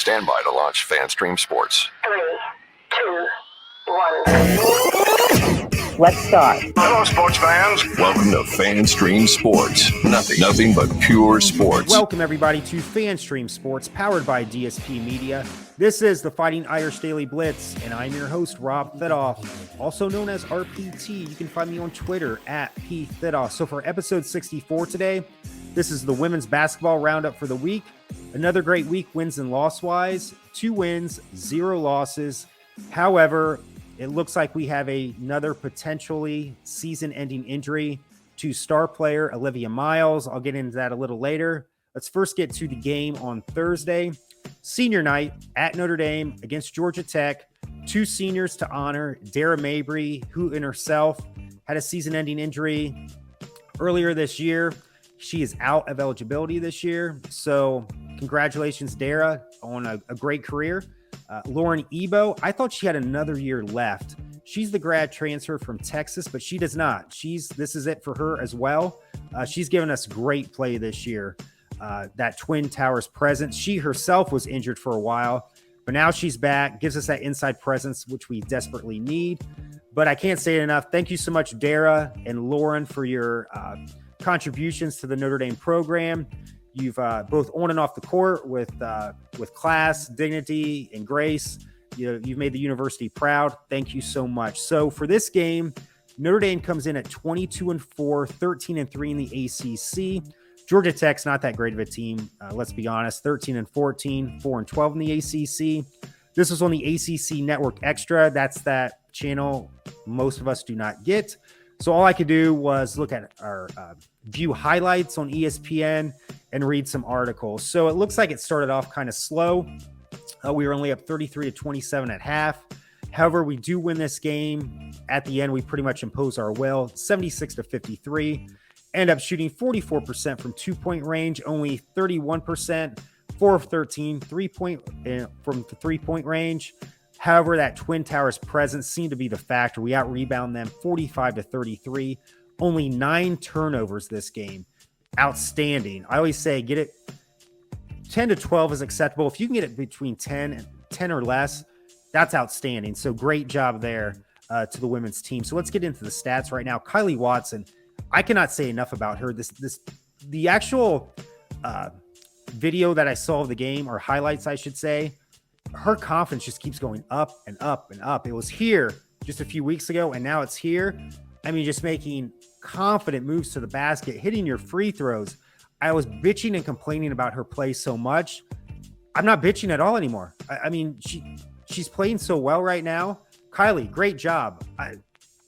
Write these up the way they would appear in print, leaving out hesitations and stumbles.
Stand by to launch FanStream Sports. 3, 2, 1. Let's start. Hello, sports fans. Welcome to FanStream Sports. Nothing but pure sports. Welcome, everybody, to FanStream Sports, powered by DSP Media. This is the Fighting Irish Daily Blitz, and I'm your host, Rob Thidoff, also known as RPT. You can find me on Twitter at PThidoff. So for episode 64 today, this is the women's basketball roundup for the week. Another great week, wins and loss-wise. 2 wins, 0 losses. However, it looks like we have another potentially season-ending injury to star player Olivia Miles. I'll get into that a little later. Let's first get to the game on Thursday. Senior night at Notre Dame against Georgia Tech. 2 seniors to honor. Dara Mabry, who in herself had a season-ending injury earlier this year. She is out of eligibility this year. So congratulations, Dara, on a great career. Lauren Ebo, I thought she had another year left. She's the grad transfer from Texas, but she does not. This is it for her as well. She's given us great play this year. That Twin Towers presence. She herself was injured for a while, but now she's back, gives us that inside presence, which we desperately need. But I can't say it enough. Thank you so much, Dara and Lauren, for your contributions to the Notre Dame program. You've both on and off the court with class, dignity, and grace. You've made the university proud. Thank you so much. So for this game, Notre Dame comes in at 22-4, 13-3 in the ACC. Georgia Tech's not that great of a team. Let's be honest, 13-14, 4-12 in the ACC. This was on the ACC Network Extra. That's that channel most of us do not get. So all I could do was look at our view highlights on ESPN and read some articles. So it looks like it started off kind of slow. We were only up 33-27 at half. However, we do win this game. At the end, we pretty much impose our will, 76-53. End up shooting 44% from 2-point range, only 31%, 4 of 13, 3-point from the 3-point range. However, that Twin Towers presence seemed to be the factor. We out-rebound them 45-33. Only 9 turnovers this game. Outstanding. I always say get it 10 to 12 is acceptable. If you can get it between 10 or less, that's outstanding. So great job there to the women's team. So let's get into the stats right now. Kylie Watson, I cannot say enough about her. The actual video that I saw of the game, or highlights, I should say, her confidence just keeps going up and up and up. It was here just a few weeks ago, and now it's here. I mean, just making confident moves to the basket, hitting your free throws. I was bitching and complaining about her play so much. I'm not bitching at all anymore. I mean, she's playing so well right now. Kylie, great job.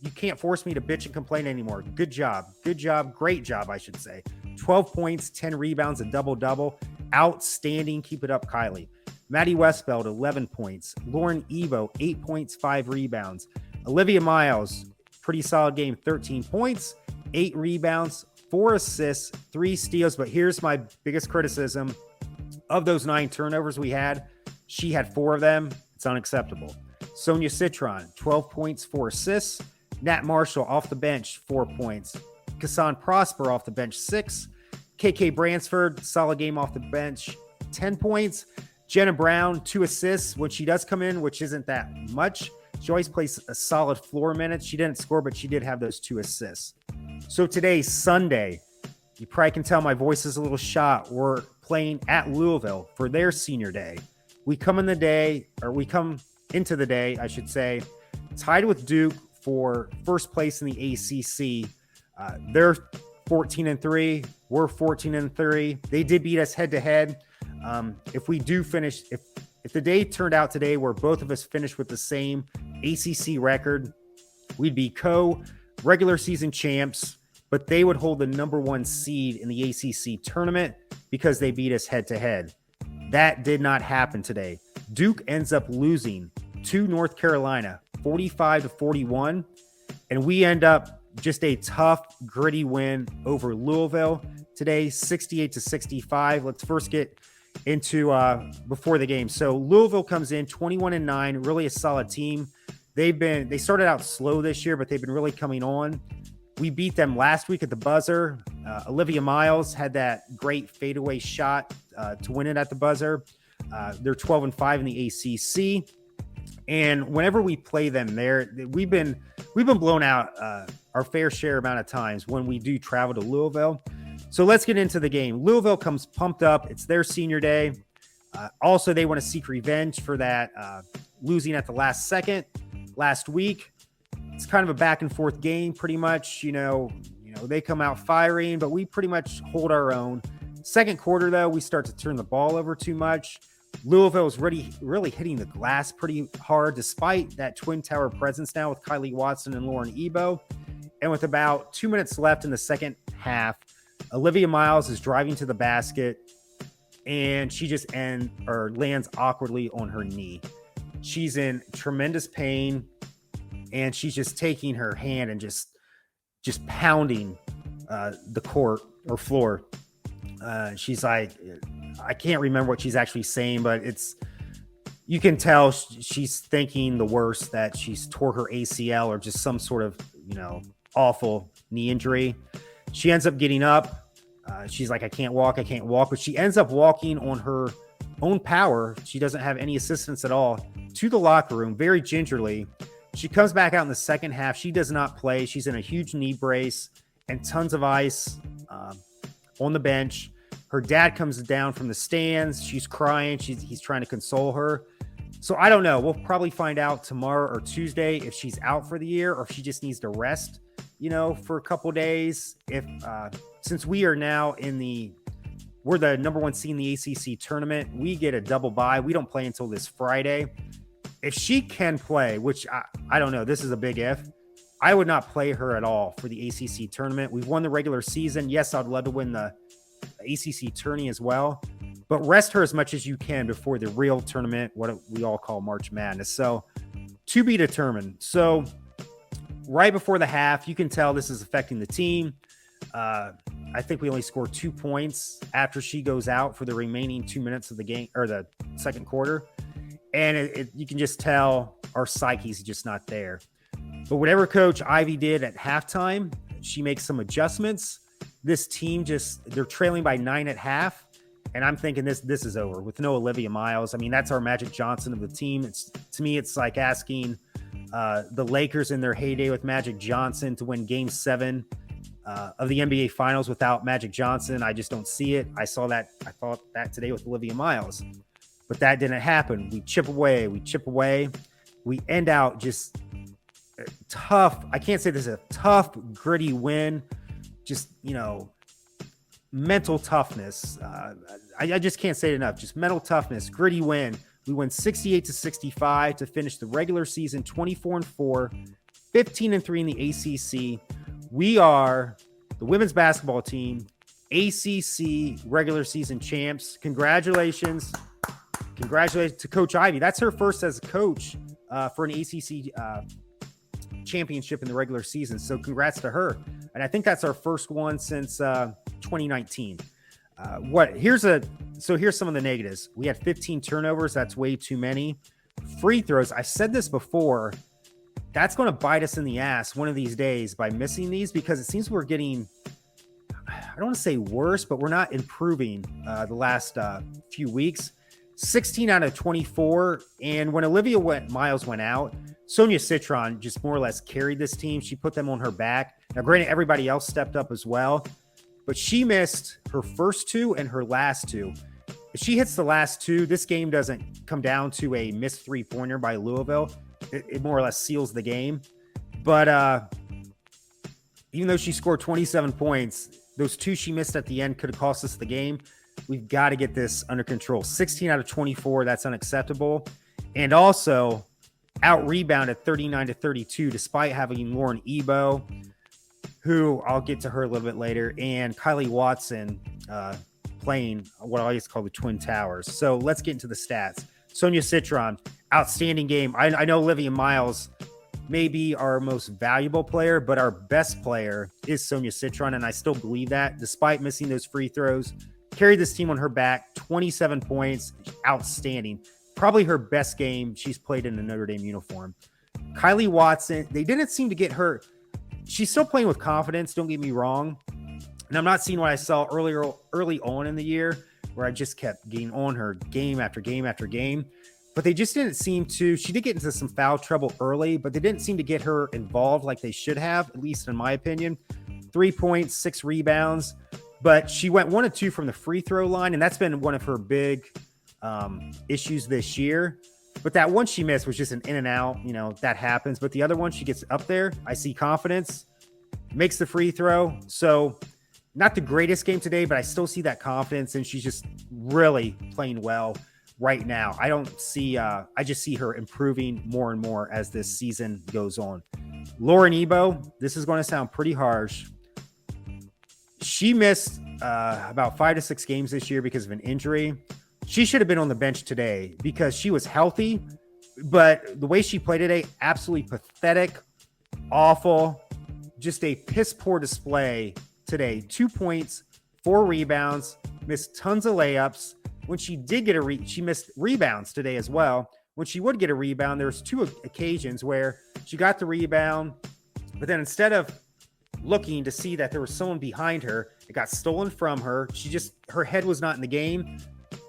You can't force me to bitch and complain anymore. Good job. Good job. Great job, I should say. 12 points, 10 rebounds, a double-double. Outstanding. Keep it up, Kylie. Maddie Westfeld, 11 points. Lauren Ebo, 8 points, 5 rebounds. Olivia Miles, pretty solid game, 13 points, 8 rebounds, 4 assists, 3 steals. But here's my biggest criticism. Of those 9 turnovers we had, she had 4 of them. It's unacceptable. Sonia Citron, 12 points, 4 assists. Nat Marshall off the bench, 4 points. Kassan Prosper off the bench, 6. KK Bransford, solid game off the bench, 10 points. Jenna Brown, 2 assists when she does come in, which isn't that much. She always plays a solid floor minutes. She didn't score, but she did have those 2 assists. So today's Sunday. You probably can tell my voice is a little shot. We're playing at Louisville for their senior day. We come into the day, I should say, tied with Duke for first place in the ACC. They're 14-3. We're 14-3. They did beat us head-to-head. If we do finish, if the day turned out today where both of us finished with the same ACC record, we'd be regular season champs, but they would hold the number 1 seed in the ACC tournament because they beat us head to head. That did not happen today. Duke ends up losing to North Carolina, 45-41, and we end up just a tough, gritty win over Louisville today, 68-65. Let's first get into before the game. So Louisville comes in 21-9, really a solid team. They started out slow this year, but they've been really coming on. We beat them last week at the buzzer. Olivia Miles had that great fadeaway shot to win it at the buzzer. They're 12-5 in the ACC. And whenever we play them there, we've been blown out our fair share amount of times when we do travel to Louisville. So let's get into the game. Louisville comes pumped up. It's their senior day. Also, they want to seek revenge for that losing at the last second last week. It's kind of a back and forth game, pretty much. They come out firing, but we pretty much hold our own. Second quarter, though, we start to turn the ball over too much. Louisville is really hitting the glass pretty hard, despite that Twin Tower presence now with Kylie Watson and Lauren Ebo. And with about 2 minutes left in the second half, Olivia Miles is driving to the basket, and she just lands awkwardly on her knee. She's in tremendous pain, and she's just taking her hand and just pounding the court or floor. She's like, I can't remember what she's actually saying, but you can tell she's thinking the worst, that she's tore her ACL or just some sort of, awful knee injury. She ends up getting up. She's like, I can't walk, but she ends up walking on her own power. She doesn't have any assistance at all to the locker room, very gingerly. She comes back out in the second half. She does not play. She's in a huge knee brace and tons of ice on the bench. Her dad comes down from the stands. She's crying. He's trying to console her. So I don't know. We'll probably find out tomorrow or Tuesday if she's out for the year or if she just needs to rest, for a couple days. Since we are now we're the number one seed in the ACC tournament, we get a double bye. We don't play until this Friday. If she can play, which I don't know, this is a big if, I would not play her at all for the ACC tournament. We've won the regular season. Yes, I'd love to win the ACC tourney as well, but rest her as much as you can before the real tournament, what we all call March Madness. So to be determined. So right before the half, you can tell this is affecting the team. I think we only scored 2 points after she goes out for the remaining 2 minutes of the game or the second quarter. And you can just tell our psyche's just not there. But whatever Coach Ivy did at halftime, she makes some adjustments. This team they're trailing by 9 at half. And I'm thinking this is over with no Olivia Miles. I mean, that's our Magic Johnson of the team. To me, it's like asking the Lakers in their heyday with Magic Johnson to win Game 7 of the NBA Finals without Magic Johnson. I just don't see it. I thought that today with Olivia Miles. But that didn't happen. We chip away. We end out just tough. I can't say this is a tough, gritty win. Just, mental toughness. I just can't say it enough. Just mental toughness, gritty win. We win 68-65 to finish the regular season 24-4, 15-3 in the ACC. We are the women's basketball team, ACC regular season champs. Congratulations to Coach Ivy. That's her first as a coach for an ACC championship in the regular season. So congrats to her. And I think that's our first one since 2019. Here's some of the negatives. We had 15 turnovers. That's way too many. Free throws. I said this before. That's going to bite us in the ass one of these days by missing these, because it seems we're getting, I don't want to say worse, but we're not improving the last few weeks. 16 out of 24. And when Olivia Miles went out, Sonia Citron just more or less carried this team. She put them on her back. Now, granted, everybody else stepped up as well, but she missed her first two and her last two. If she hits the last two, this game doesn't come down to a missed three-pointer by Louisville. It more or less seals the game. But even though she scored 27 points, those two she missed at the end could have cost us the game. We've got to get this under control. 16 out of 24, that's unacceptable. And also out-rebounded 39-32, despite having Lauren Ebo, who I'll get to her a little bit later, and Kylie Watson playing what I always call the Twin Towers. So let's get into the stats. Sonia Citron, outstanding game. I know Olivia Miles may be our most valuable player, but our best player is Sonia Citron, and I still believe that, despite missing those free throws. Carried this team on her back, 27 points, outstanding. Probably her best game she's played in a Notre Dame uniform. Kylie Watson, they didn't seem to get her. She's still playing with confidence, don't get me wrong. And I'm not seeing what I saw early on in the year, where I just kept getting on her game after game after game. But they just didn't seem to. She did get into some foul trouble early, but they didn't seem to get her involved like they should have, at least in my opinion. 3 points, 6 rebounds. But she went 1 of 2 from the free throw line, and that's been one of her big issues this year. But that one she missed was just an in and out. That happens. But the other one, she gets up there. I see confidence, makes the free throw. So not the greatest game today, but I still see that confidence, and she's just really playing well right now. I just see her improving more and more as this season goes on. Lauren Ebo, this is going to sound pretty harsh. She missed about 5 to 6 games this year because of an injury. She should have been on the bench today because she was healthy, but the way she played today, absolutely pathetic, awful, just a piss poor display today. 2 points, 4 rebounds, missed tons of layups. When she did get she missed rebounds today as well. When she would get a rebound, there was 2 occasions where she got the rebound, but then instead of looking to see that there was someone behind her, it got stolen from her. Her head was not in the game.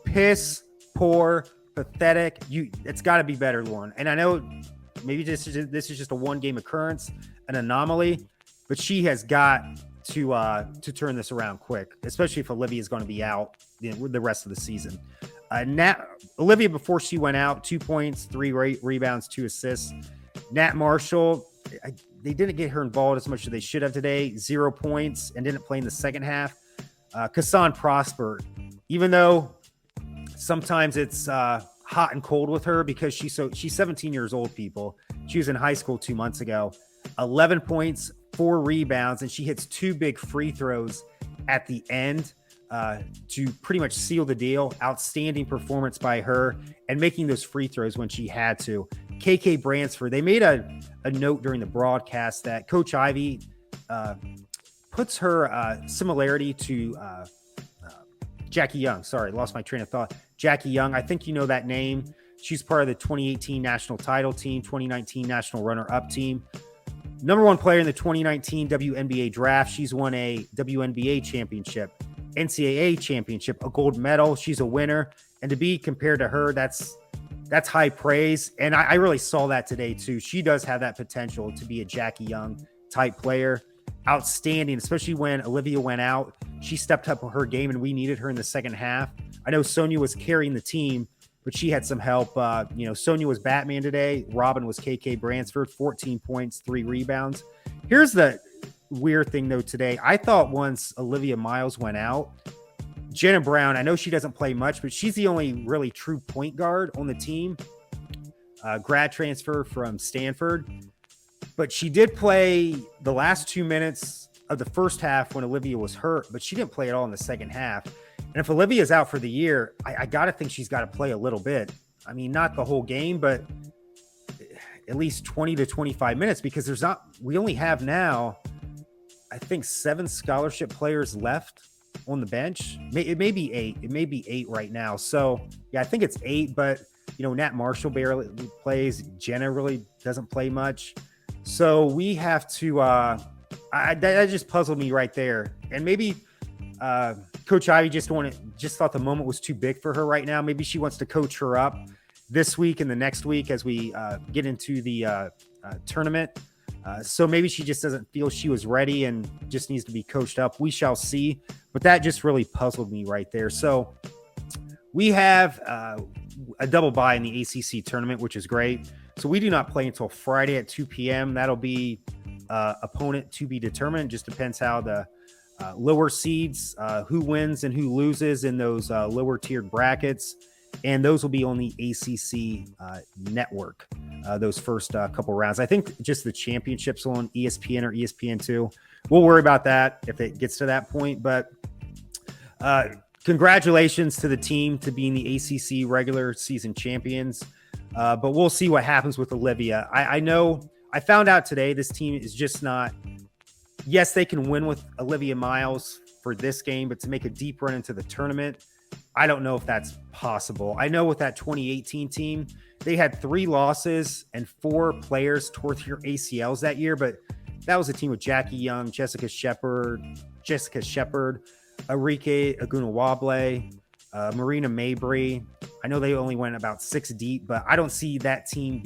Piss poor, pathetic. It's got to be better, Lauren. And I know maybe this is just a 1-game occurrence, an anomaly, but she has got to turn this around quick, especially if Olivia is going to be out the rest of the season. Olivia, before she went out, 2 points, 3 rebounds, 2 assists. Nat Marshall, they didn't get her involved as much as they should have today. 0 points and didn't play in the second half. Kassan Prosper, even though sometimes it's hot and cold with her because she's 17 years old, people. She was in high school 2 months ago. 11 points, 4 rebounds, and she hits 2 big free throws at the end to pretty much seal the deal. Outstanding performance by her and making those free throws when she had to. KK Bransford, they made a note during the broadcast that Coach Ivy puts her similarity to Jackie Young. Sorry, lost my train of thought. Jackie Young, I think you know that name. She's part of the 2018 national title team, 2019 national runner-up team. Number 1 player in the 2019 WNBA draft. She's won a WNBA championship, NCAA championship, a gold medal. She's a winner. And to be compared to her, that's high praise. And I really saw that today too. She does have that potential to be a Jackie Young type player. Outstanding, especially when Olivia went out. She stepped up her game and we needed her in the second half. I know Sonia was carrying the team, but she had some help. Sonia was Batman today. Robin was KK Bransford, 14 points, 3 rebounds. Here's the weird thing, though, today. I thought once Olivia Miles went out, Jenna Brown, I know she doesn't play much, but she's the only really true point guard on the team. Grad transfer from Stanford. But she did play the last 2 minutes of the first half when Olivia was hurt, but she didn't play at all in the second half. And if Olivia's out for the year, I got to think she's got to play a little bit. I mean, not the whole game, but at least 20 to 25 minutes because we only have now, I think, 7 scholarship players left on the bench. It may be 8. It may be 8 right now. So, yeah, I think it's 8, but, Nat Marshall barely plays. Jenna really doesn't play much. So we have to that just puzzled me right there. And maybe Coach Ivy just thought the moment was too big for her right now. Maybe she wants to coach her up this week and the next week as we get into the tournament. So maybe she just doesn't feel she was ready and just needs to be coached up. We shall see. But that just really puzzled me right there. So we have a double bye in the ACC tournament, which is great. So we do not play until Friday at 2 p.m. That'll be opponent to be determined. Just depends how the lower seeds, who wins and who loses in those lower tiered brackets. And those will be on the ACC network, those first couple rounds. I think just the championships on ESPN or ESPN2. We'll worry about that if it gets to that point. But congratulations to the team to being the ACC regular season champions. But we'll see what happens with Olivia. I know I found out today this team is just not. Yes, they can win with Olivia Miles for this game, but to make a deep run into the tournament, I don't know if that's possible. I know with that 2018 team, they had 3 losses and 4 players tore their ACLs that year, but that was a team with Jackie Young, Jessica Shepard, Arike Agunawable, Marina Mabry. I know they only went about 6 deep, but I don't see that team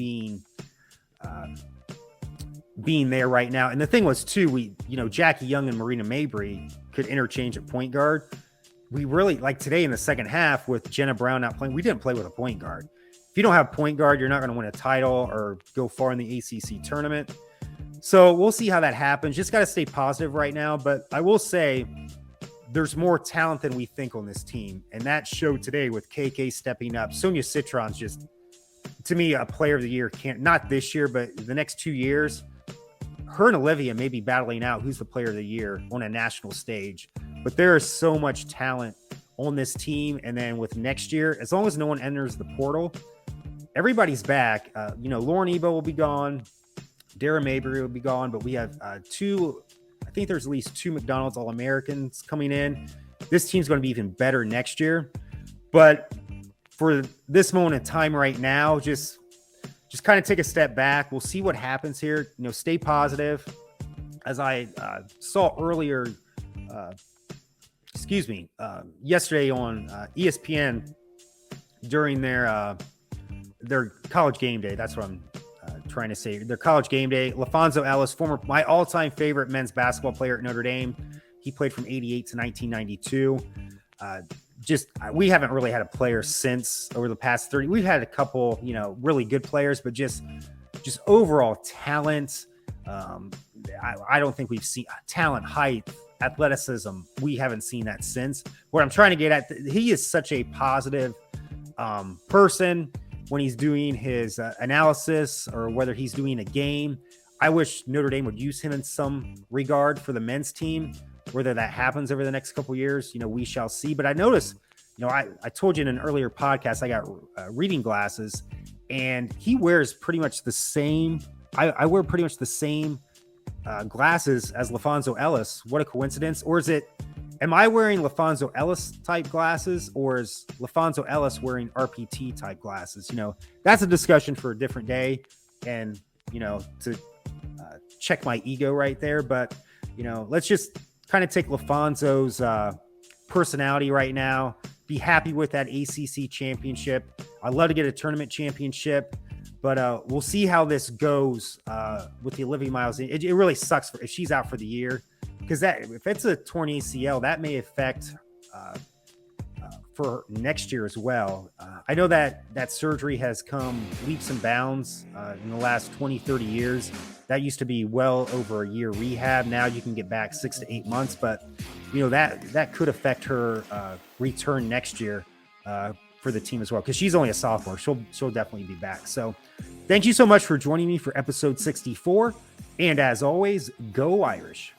being there right now. And the thing was too, Jackie Young and Marina Mabry could interchange at point guard. We really, like today in the second half with Jenna Brown not playing, we didn't play with a point guard. If you don't have point guard, you're not going to win a title or go far in the ACC tournament. So we'll see how that happens. Just got to stay positive right now. But I will say there's more talent than we think on this team. And that showed today with KK stepping up. Sonia Citron's just, to me, a player of the year. Not this year, but the next 2 years. Her and Olivia may be battling out who's the player of the year on a national stage. But there is so much talent on this team. And then with next year, as long as no one enters the portal, everybody's back. Lauren Ebo will be gone. Dara Mabry will be gone. But we have I think there's at least 2 McDonald's All-Americans coming in. This team's going to be even better next year. But for this moment in time right now, just kind of take a step back. We'll see what happens here. Stay positive. As I saw earlier, yesterday on ESPN during their college game day. That's what I'm trying to say. Their college game day. LaFonso Ellis, my all-time favorite men's basketball player at Notre Dame. He played from 88 to 1992. We haven't really had a player since over the past 30. We've had a couple, really good players, but just overall talent. I don't think we've seen talent, height, athleticism. We haven't seen that since. What I'm trying to get at, he is such a positive person when he's doing his analysis or whether he's doing a game. I wish Notre Dame would use him in some regard for the men's team. Whether that happens over the next couple of years, we shall see. But I noticed, I told you in an earlier podcast, I got reading glasses, and he wears pretty much the same. I wear pretty much the same glasses as LaFonso Ellis. What a coincidence. Or am I wearing LaFonso Ellis type glasses, or is LaFonso Ellis wearing RPT type glasses? That's a discussion for a different day, and, to check my ego right there. But, let's just kind of take LaFonso's personality right now, be happy with that ACC championship. I'd love to get a tournament championship, but we'll see how this goes with the Olivia Miles. It really sucks if she's out for the year, because if it's a torn ACL, that may affect for next year as well. I know that surgery has come leaps and bounds in the last 20, 30 years. That used to be well over a year rehab. Now you can get back 6 to 8 months, but that could affect her return next year for the team as well, because she's only a sophomore. She'll definitely be back. So thank you so much for joining me for episode 64. And as always, go Irish.